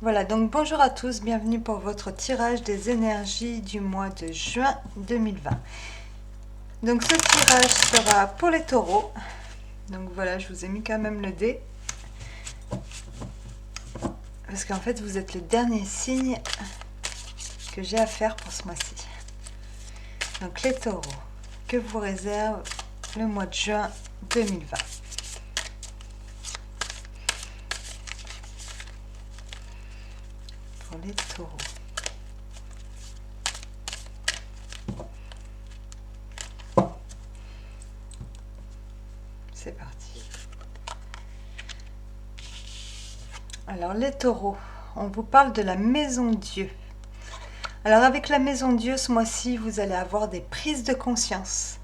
Voilà, donc bonjour à tous, bienvenue pour votre tirage des énergies du mois de juin 2020. Donc ce tirage sera pour les taureaux. Donc voilà, je vous ai mis quand même le dé. Parce qu'en fait, vous êtes le dernier signe que j'ai à faire pour ce mois-ci. Donc les taureaux, que vous réserve le mois de juin 2020 ? Pour les taureaux. C'est parti. Alors les taureaux, on vous parle de la maison Dieu. Alors avec la maison Dieu, ce mois-ci, vous allez avoir des prises de conscience.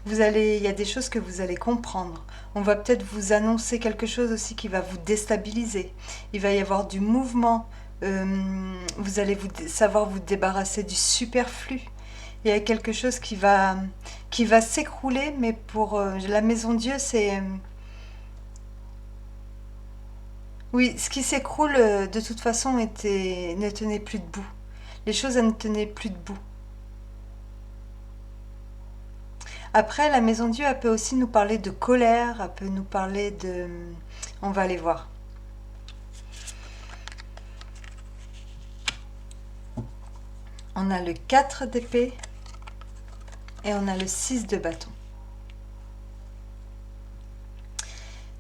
Il y a des choses que vous allez comprendre. On va peut-être vous annoncer quelque chose aussi qui va vous déstabiliser. Il va y avoir du mouvement. Vous allez savoir vous débarrasser du superflu. Il y a quelque chose qui va s'écrouler, mais pour la maison Dieu, c'est... oui, ce qui s'écroule, de toute façon, ne tenait plus debout. Les choses, elles ne tenaient plus debout. Après, la maison Dieu, elle peut aussi nous parler de colère, elle peut nous parler de... On va aller voir. On a le 4 d'épée et on a le 6 de bâton.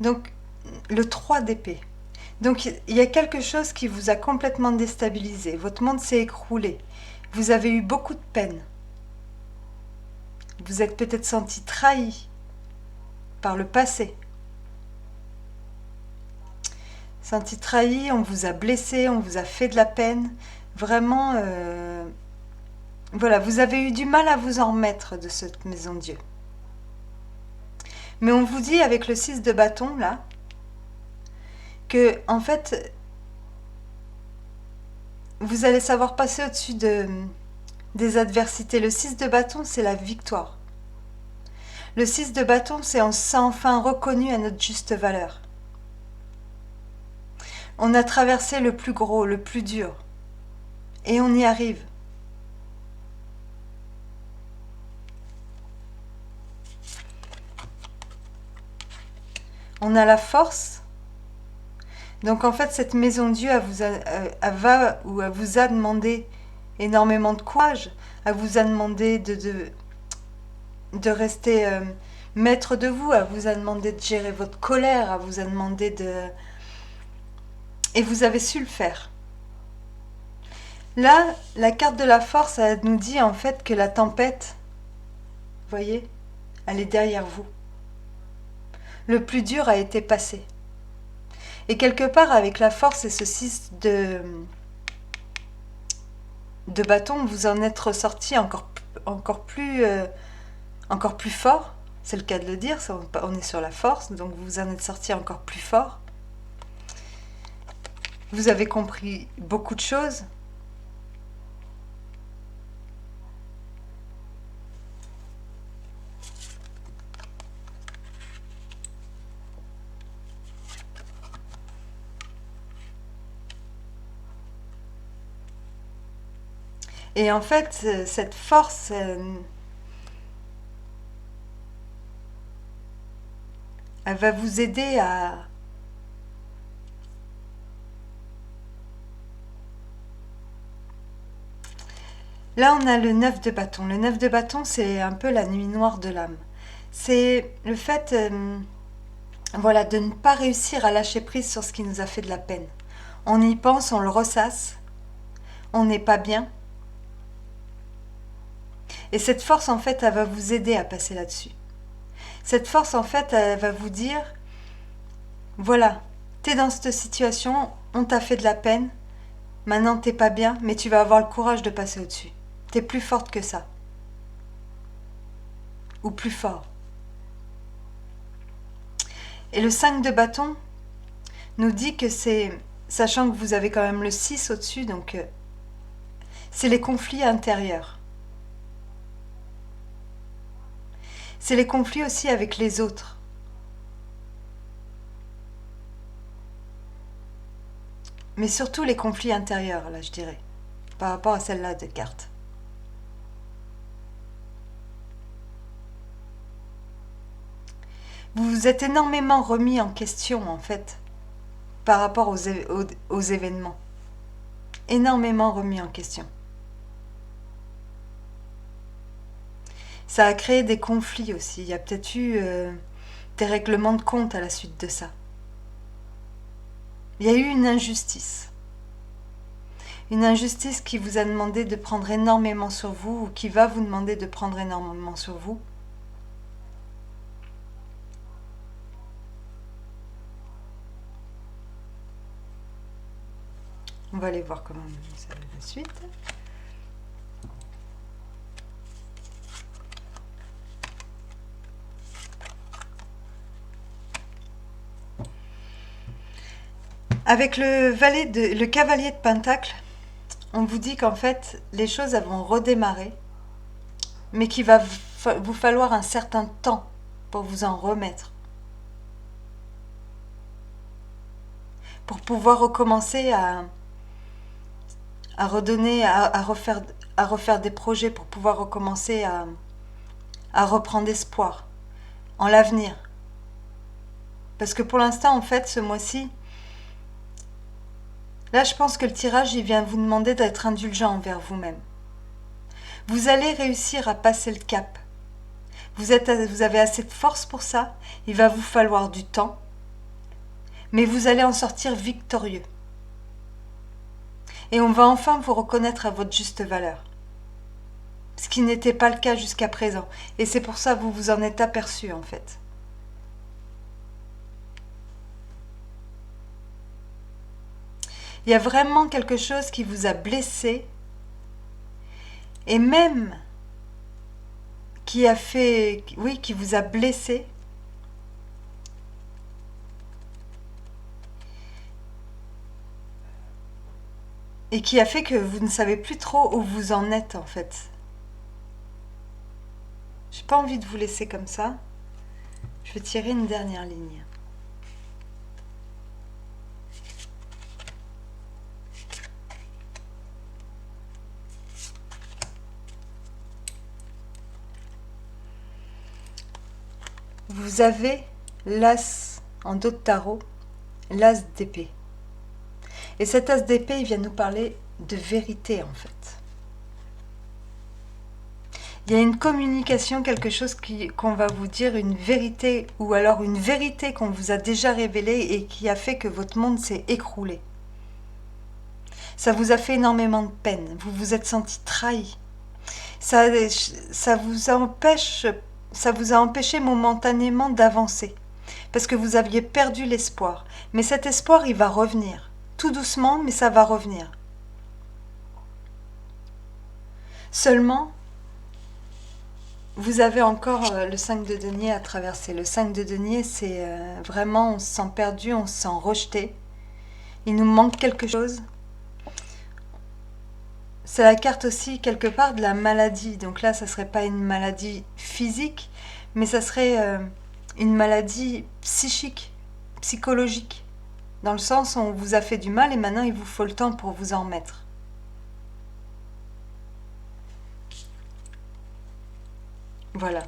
Donc, le 3 d'épée. Donc, il y a quelque chose qui vous a complètement déstabilisé. Votre monde s'est écroulé. Vous avez eu beaucoup de peine. Vous êtes peut-être senti trahi par le passé. Senti trahi, on vous a blessé, on vous a fait de la peine. Vraiment, voilà, vous avez eu du mal à vous en remettre de cette maison Dieu. Mais on vous dit avec le 6 de bâton, là, que, en fait, vous allez savoir passer au-dessus des adversités. Le 6 de bâton, c'est la victoire. Le 6 de bâton, c'est on s'est enfin reconnu à notre juste valeur. On a traversé le plus gros, le plus dur. Et on y arrive. On a la force. Donc en fait, cette maison Dieu, elle vous a demandé énormément de courage. Elle vous a demandé de rester maître de vous. Elle vous a demandé de gérer votre colère. Elle vous a demandé de... Et vous avez su le faire. Là, la carte de la force, elle nous dit en fait que la tempête, vous voyez, elle est derrière vous. Le plus dur a été passé. Et quelque part, avec la force et ce 6 de bâton, vous en êtes ressorti encore plus fort. C'est le cas de le dire, on est sur la force, donc vous en êtes sorti encore plus fort. Vous avez compris beaucoup de choses. Et en fait, cette force, elle va vous aider à... Là, on a le 9 de bâton. Le 9 de bâton, c'est un peu la nuit noire de l'âme. C'est le fait voilà, de ne pas réussir à lâcher prise sur ce qui nous a fait de la peine. On y pense, on le ressasse, on n'est pas bien. Et cette force, en fait, elle va vous aider à passer là-dessus. Cette force, en fait, elle va vous dire, voilà, t'es dans cette situation, on t'a fait de la peine, maintenant t'es pas bien, mais tu vas avoir le courage de passer au-dessus. T'es plus forte que ça. Ou plus fort. Et le 5 de bâton nous dit que c'est, sachant que vous avez quand même le 6 au-dessus, donc c'est les conflits intérieurs. C'est les conflits aussi avec les autres. mais surtout les conflits intérieurs, là, je dirais, par rapport à celle-là de carte. Vous vous êtes énormément remis en question, en fait, par rapport aux événements. Énormément remis en question. Ça a créé des conflits aussi. Il y a peut-être eu des règlements de compte à la suite de ça. Il y a eu une injustice. Une injustice qui vous a demandé de prendre énormément sur vous ou qui va vous demander de prendre énormément sur vous. On va aller voir comment ça va la suite. Avec le cavalier de Pentacle, on vous dit qu'en fait, les choses vont redémarrer, mais qu'il va vous falloir un certain temps pour vous en remettre. Pour pouvoir recommencer à redonner, à refaire des projets, pour pouvoir recommencer à reprendre espoir en l'avenir. Parce que pour l'instant, en fait, ce mois-ci, là, je pense que le tirage, il vient vous demander d'être indulgent envers vous-même. Vous allez réussir à passer le cap. Vous avez assez de force pour ça. Il va vous falloir du temps. Mais vous allez en sortir victorieux. Et on va enfin vous reconnaître à votre juste valeur. Ce qui n'était pas le cas jusqu'à présent. Et c'est pour ça que vous vous en êtes aperçu, en fait. Il y a vraiment quelque chose qui vous a blessé et même qui a fait, oui, qui vous a blessé. Et qui a fait que vous ne savez plus trop où vous en êtes en fait. J'ai pas envie de vous laisser comme ça. Je vais tirer une dernière ligne. Vous avez l'as en dos de tarot, l'as d'épée. Et cet as d'épée, il vient nous parler de vérité en fait. Il y a une communication, quelque chose qu'on va vous dire, une vérité, ou alors une vérité qu'on vous a déjà révélée et qui a fait que votre monde s'est écroulé. Ça vous a fait énormément de peine, vous vous êtes senti trahi. Ça vous a empêché momentanément d'avancer, parce que vous aviez perdu l'espoir. Mais cet espoir, il va revenir, tout doucement, mais ça va revenir. Seulement, vous avez encore le 5 de denier à traverser. Le 5 de denier, c'est vraiment, on se sent perdu, on se sent rejeté. Il nous manque quelque chose. C'est la carte aussi, quelque part, de la maladie. Donc là, ça ne serait pas une maladie physique, mais ça serait une maladie psychique, psychologique. Dans le sens où on vous a fait du mal et maintenant, il vous faut le temps pour vous en remettre. Voilà.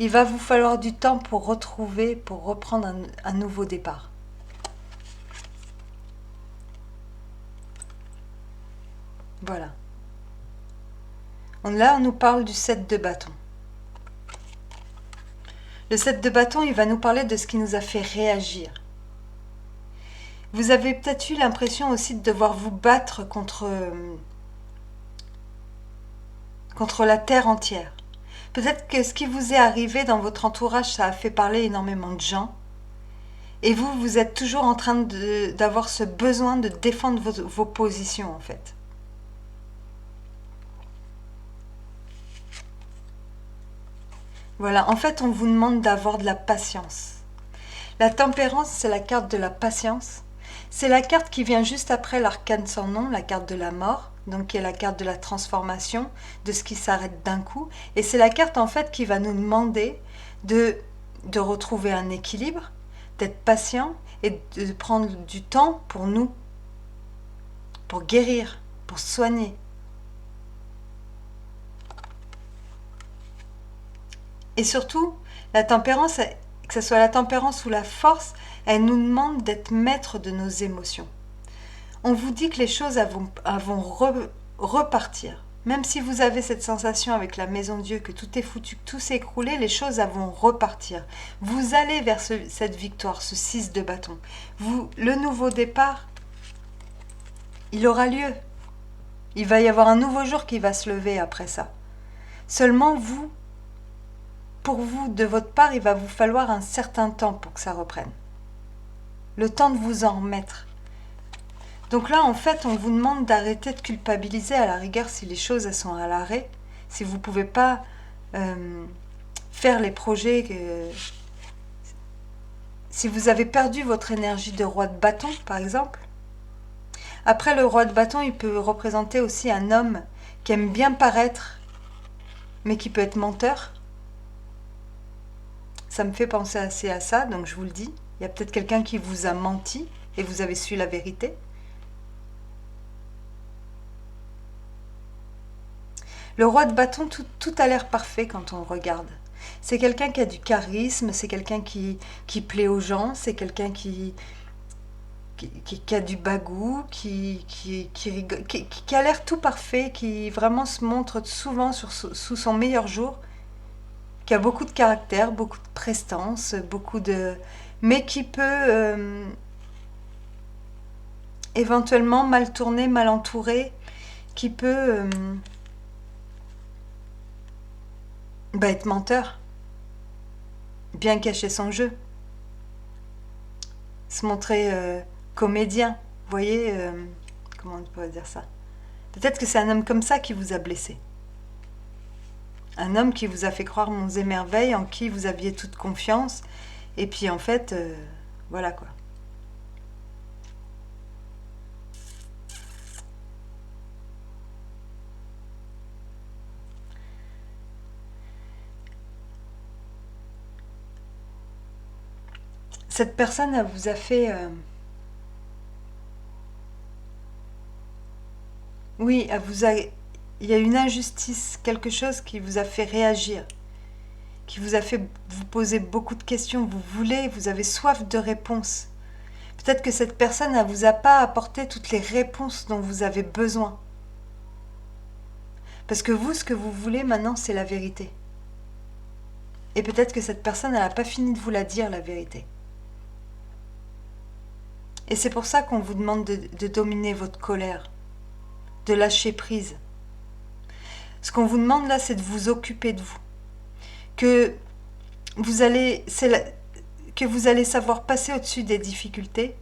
Il va vous falloir du temps pour retrouver, pour reprendre un nouveau départ. Voilà. Là, on nous parle du 7 de bâton. Le 7 de bâton, il va nous parler de ce qui nous a fait réagir. Vous avez peut-être eu l'impression aussi de devoir vous battre contre la terre entière. Peut-être que ce qui vous est arrivé dans votre entourage, ça a fait parler énormément de gens. Et vous, vous êtes toujours en train d'avoir ce besoin de défendre vos positions, en fait. Voilà, en fait, on vous demande d'avoir de la patience. La tempérance, c'est la carte de la patience. C'est la carte qui vient juste après l'arcane sans nom, la carte de la mort, donc qui est la carte de la transformation, de ce qui s'arrête d'un coup. Et c'est la carte en fait qui va nous demander de retrouver un équilibre, d'être patient et de prendre du temps pour nous. pour guérir, pour soigner. Et surtout, la tempérance, que ce soit la tempérance ou la force, elle nous demande d'être maître de nos émotions. On vous dit que les choses vont repartir. Même si vous avez cette sensation avec la maison Dieu que tout est foutu, que tout s'est écroulé, les choses vont repartir. Vous allez vers cette victoire, ce 6 de bâton. Le nouveau départ, il aura lieu. Il va y avoir un nouveau jour qui va se lever après ça. Seulement pour vous, de votre part, il va vous falloir un certain temps pour que ça reprenne. Le temps de vous en remettre. Donc là, en fait, on vous demande d'arrêter de culpabiliser à la rigueur si les choses elles sont à l'arrêt, si vous ne pouvez pas faire les projets, si vous avez perdu votre énergie de roi de bâton, par exemple. Après, le roi de bâton, il peut représenter aussi un homme qui aime bien paraître, mais qui peut être menteur. Ça me fait penser assez à ça, donc je vous le dis. Il y a peut-être quelqu'un qui vous a menti et vous avez su la vérité. Le roi de bâton, tout a l'air parfait quand on le regarde. C'est quelqu'un qui a du charisme, c'est quelqu'un qui plaît aux gens, c'est quelqu'un qui a du bagou, qui a l'air tout parfait, qui vraiment se montre souvent sous son meilleur jour, qui a beaucoup de caractère, beaucoup de prestance, mais qui peut éventuellement mal tourner, mal entouré, qui peut être menteur, bien cacher son jeu, se montrer comédien. Vous voyez, comment on pourrait dire ça? Peut-être que c'est un homme comme ça qui vous a blessé. Un homme qui vous a fait croire monts et merveilles, en qui vous aviez toute confiance, et puis en fait, voilà quoi. Cette personne, elle vous a fait... oui, il y a une injustice, quelque chose qui vous a fait réagir, qui vous a fait vous poser beaucoup de questions. Vous avez soif de réponses. Peut-être que cette personne ne vous a pas apporté toutes les réponses dont vous avez besoin. Parce que vous, ce que vous voulez maintenant, c'est la vérité. Et peut-être que cette personne, elle n'a pas fini de vous la dire, la vérité. Et c'est pour ça qu'on vous demande de dominer votre colère, de lâcher prise. Ce qu'on vous demande là, c'est de vous occuper de vous. Que vous allez savoir passer au-dessus des difficultés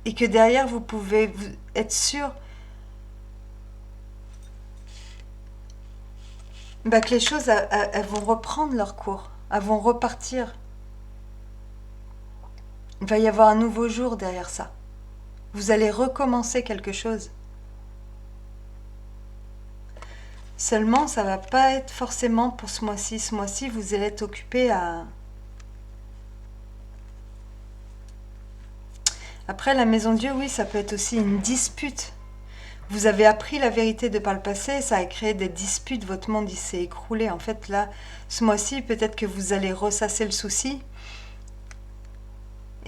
et que derrière, vous pouvez être sûr que les choses elles vont reprendre leur cours, elles vont repartir. Il va y avoir un nouveau jour derrière ça. Vous allez recommencer quelque chose. Seulement, ça va pas être forcément pour ce mois-ci. Ce mois-ci, vous allez être occupé à... Après, la maison Dieu, oui, ça peut être aussi une dispute. Vous avez appris la vérité de par le passé, ça a créé des disputes, votre monde il s'est écroulé. En fait, là, ce mois-ci, peut-être que vous allez ressasser le souci.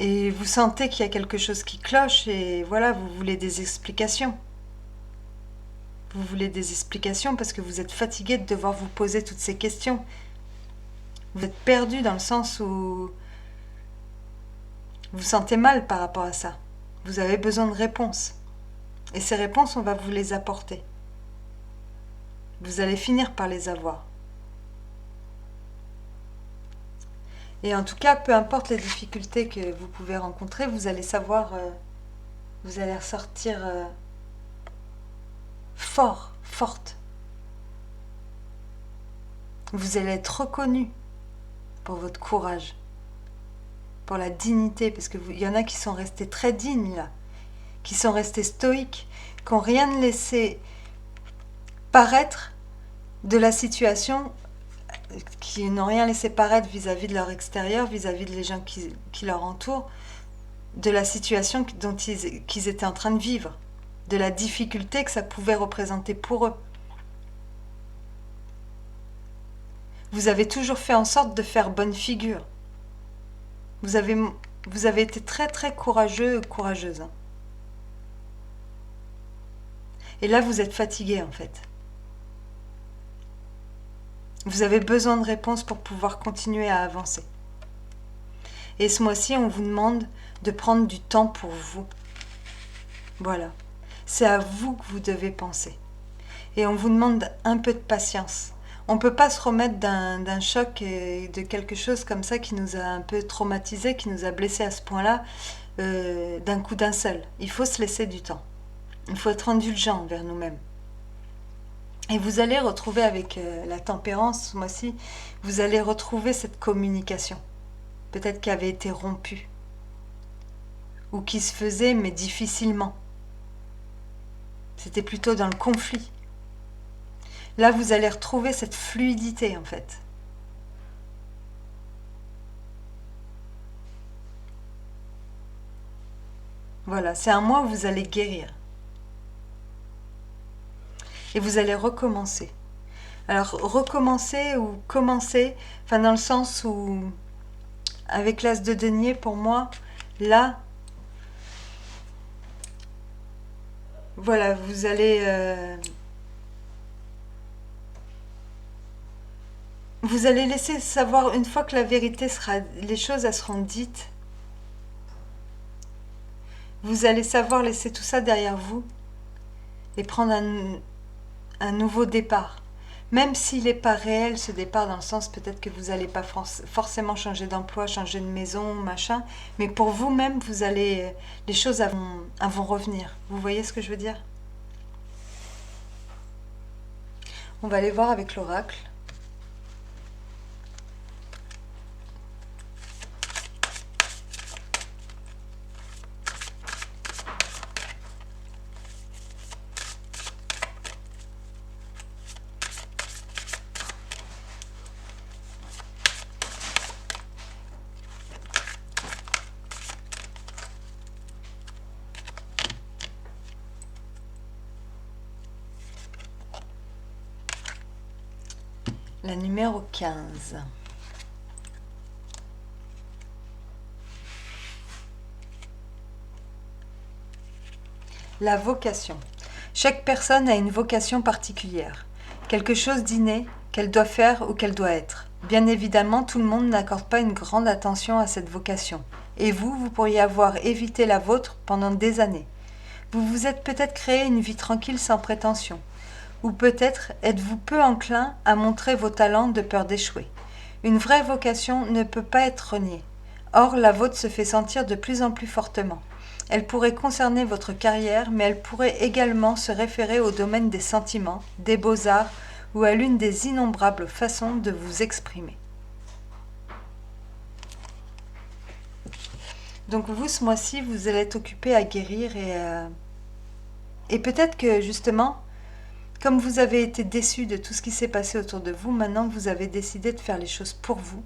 Et vous sentez qu'il y a quelque chose qui cloche et voilà, vous voulez des explications. Vous voulez des explications parce que vous êtes fatigué de devoir vous poser toutes ces questions. Vous êtes perdu dans le sens où vous vous sentez mal par rapport à ça. Vous avez besoin de réponses. Et ces réponses, on va vous les apporter. Vous allez finir par les avoir. Et en tout cas, peu importe les difficultés que vous pouvez rencontrer, vous allez savoir, vous allez ressortir forte. Vous allez être reconnu pour votre courage, pour la dignité, parce qu'il y en a qui sont restés très dignes là, qui sont restés stoïques, qui n'ont rien laissé paraître de la situation, qui n'ont rien laissé paraître vis-à-vis de leur extérieur, vis-à-vis des gens qui leur entourent, de la situation dont qu'ils étaient en train de vivre, de la difficulté que ça pouvait représenter pour eux. Vous avez toujours fait en sorte de faire bonne figure. Vous avez été très très courageux, courageuse. Hein. Et là, vous êtes fatigué en fait. Vous avez besoin de réponses pour pouvoir continuer à avancer. Et ce mois-ci, on vous demande de prendre du temps pour vous. Voilà. C'est à vous que vous devez penser. Et on vous demande un peu de patience. On ne peut pas se remettre d'un choc et de quelque chose comme ça qui nous a un peu traumatisé, qui nous a blessé à ce point-là, d'un coup d'un seul. Il faut se laisser du temps. Il faut être indulgent envers nous-mêmes. Et vous allez retrouver avec la tempérance, ce mois-ci, vous allez retrouver cette communication. Peut-être qui avait été rompue. Ou qui se faisait, mais difficilement. C'était plutôt dans le conflit. Là, vous allez retrouver cette fluidité, en fait. Voilà, c'est un mois où vous allez guérir. Et vous allez recommencer. Alors, recommencer ou commencer, enfin dans le sens où, avec l'as de denier, pour moi, là, voilà, vous allez... vous allez laisser savoir, une fois que la vérité sera... Les choses, elles seront dites, vous allez savoir laisser tout ça derrière vous et prendre un nouveau départ. Même s'il n'est pas réel, ce départ, dans le sens peut-être que vous n'allez pas forcément changer d'emploi, changer de maison, machin, mais pour vous-même, vous allez, les choses vont revenir. Vous voyez ce que je veux dire? On va aller voir avec l'oracle. La numéro 15. La vocation. Chaque personne a une vocation particulière, quelque chose d'inné qu'elle doit faire ou qu'elle doit être. Bien évidemment, tout le monde n'accorde pas une grande attention à cette vocation. Et vous pourriez avoir évité la vôtre pendant des années. Vous vous êtes peut-être créé une vie tranquille sans prétention. Ou peut-être êtes-vous peu enclin à montrer vos talents de peur d'échouer. Une vraie vocation ne peut pas être reniée. Or, la vôtre se fait sentir de plus en plus fortement. Elle pourrait concerner votre carrière, mais elle pourrait également se référer au domaine des sentiments, des beaux-arts ou à l'une des innombrables façons de vous exprimer. Donc vous, ce mois-ci, vous allez être occupé à guérir et peut-être que justement, comme vous avez été déçu de tout ce qui s'est passé autour de vous, maintenant vous avez décidé de faire les choses pour vous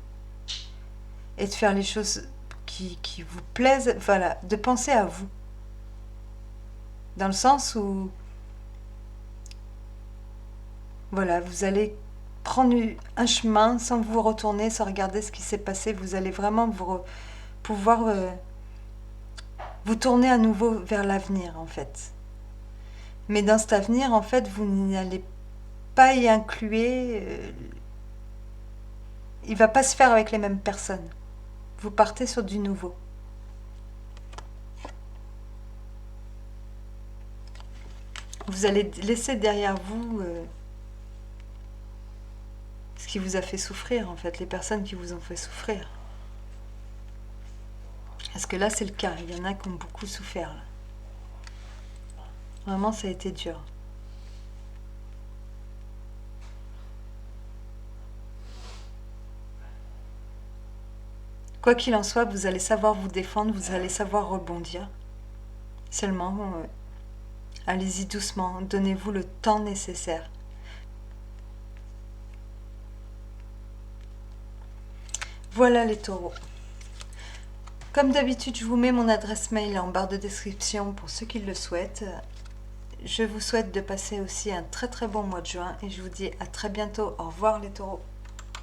et de faire les choses qui vous plaisent, voilà, de penser à vous. Dans le sens où, voilà, vous allez prendre un chemin sans vous retourner, sans regarder ce qui s'est passé, vous allez vraiment pouvoir vous tourner à nouveau vers l'avenir, en fait. Mais dans cet avenir, en fait, vous n'allez pas y inclure, il ne va pas se faire avec les mêmes personnes. Vous partez sur du nouveau. Vous allez laisser derrière vous ce qui vous a fait souffrir, en fait, les personnes qui vous ont fait souffrir. Parce que là, c'est le cas. Il y en a qui ont beaucoup souffert. Là. Vraiment, ça a été dur. Quoi qu'il en soit, vous allez savoir vous défendre, vous allez savoir rebondir. Seulement, allez-y doucement, donnez-vous le temps nécessaire. Voilà les taureaux. Comme d'habitude, je vous mets mon adresse mail en barre de description pour ceux qui le souhaitent. Je vous souhaite de passer aussi un très très bon mois de juin et je vous dis à très bientôt. Au revoir les taureaux.